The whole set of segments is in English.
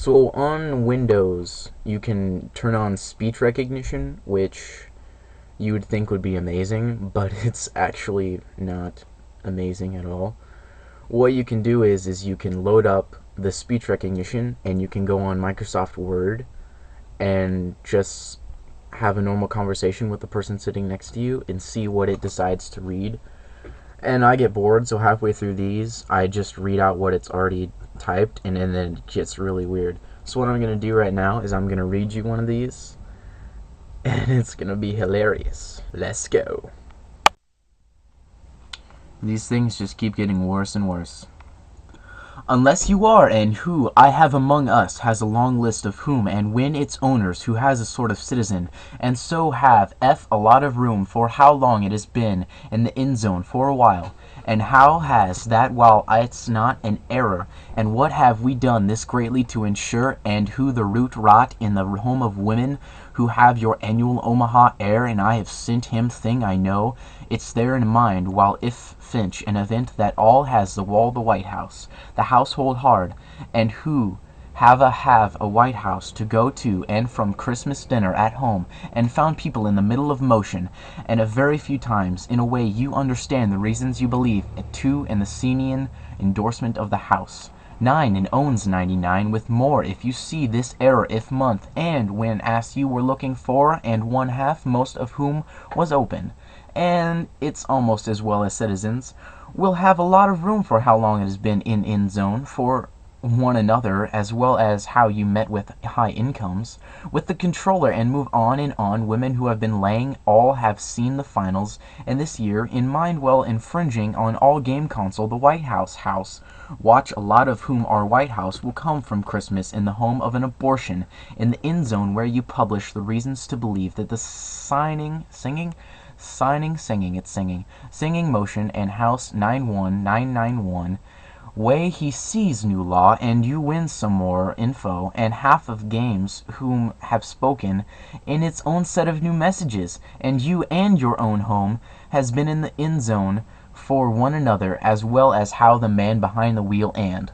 So on Windows, you can turn on speech recognition, which you would think would be amazing, but it's actually not amazing at all. What you can do is you can load up the speech recognition and you can go on Microsoft Word and just have a normal conversation with the person sitting next to you and see what it decides to read. And I get bored, so halfway through these, I just read out what it's already typed, and then it gets really weird. So what I'm going to do right now is I'm going to read you one of these, and it's going to be hilarious. Let's go. These things just keep getting worse and worse. Unless you are, and who I have among us has a long list of whom and when its owners who has a sort of citizen, and so have a lot of room for how long it has been in the end zone for a while, and how has that while it's not an error, and what have we done this greatly to ensure, and who the root rot in the home of women who have your annual Omaha air, and I have sent him thing I know, it's there in mind, while if Finch, an event that all has the wall the White House, the household hard, and who have a White House to go to and from Christmas dinner at home, and found people in the middle of motion, and a very few times, in a way you understand the reasons you believe, two in the Senian endorsement of the House. 9 and owns 99 with more if you see this error if month, and when asked you were looking for, and 1/2 most of whom was open. And it's almost as well as citizens will have a lot of room for how long it has been in end zone for one another, as well as how you met with high incomes with the controller, and move on and on. Women who have been laying all have seen the finals, and this year in mind well infringing on all game console the White House watch, a lot of whom are White House will come from Christmas in the home of an abortion in the end zone, where you publish the reasons to believe that the singing motion and House 91991 way he sees new law, and you win some more info, and half of games whom have spoken in its own set of new messages, and you and your own home has been in the end zone for one another, as well as how the man behind the wheel and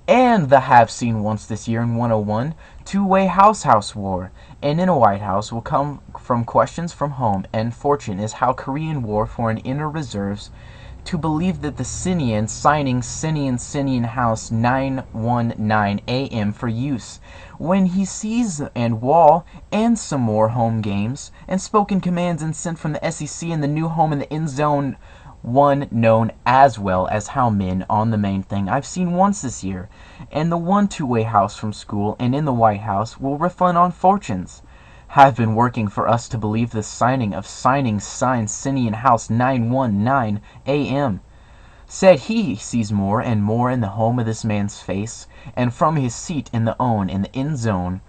the have seen once this year in 101 two-way house war, and in a White House will come from questions from home, and fortune is how Korean War for an inner reserves to believe that the Sinian House 919 AM for use when he sees and wall and some more home games and spoken commands and sent from the SEC in the new home in the end zone one known as well as how men on the main thing I've seen once this year, and the one two-way house from school and in the White House will refund on fortunes have been working for us to believe the signing signed Sinian House 919 AM. Said he sees more and more in the home of this man's face, and from his seat in the end zone,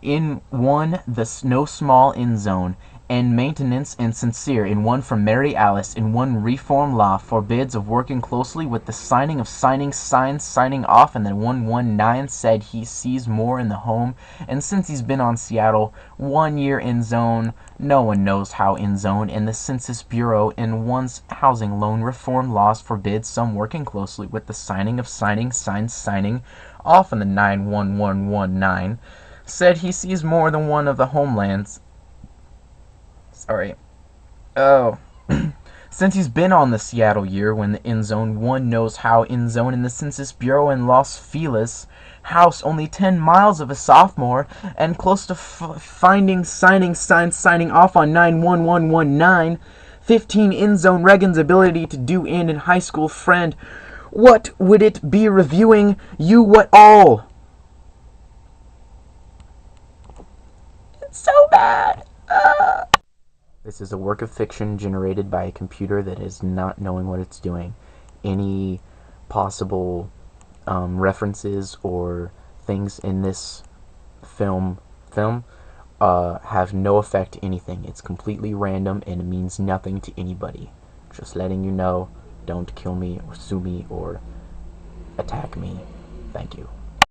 in one the no small end zone, and maintenance and sincere in one from Mary Alice, in one reform law forbids of working closely with the signing off, and then 119 said he sees more in the home, and since he's been on Seattle 1 year in zone, no one knows how in zone, and the Census Bureau in one's housing loan reform laws forbids some working closely with the signing off, and the 91119 said he sees more than one of the homelands. Since he's been on the Seattle year when the end zone, one knows how in zone in the Census Bureau in Los Feliz house only 10 miles of a sophomore, and close to signing off on 91119, 15 in zone Reagan's ability to do in high school friend. What would it be reviewing you what all? It's so bad. This is a work of fiction generated by a computer that is not knowing what it's doing. Any possible references or things in this film have no effect to anything. It's completely random and it means nothing to anybody. Just letting you know, don't kill me or sue me or attack me. Thank you.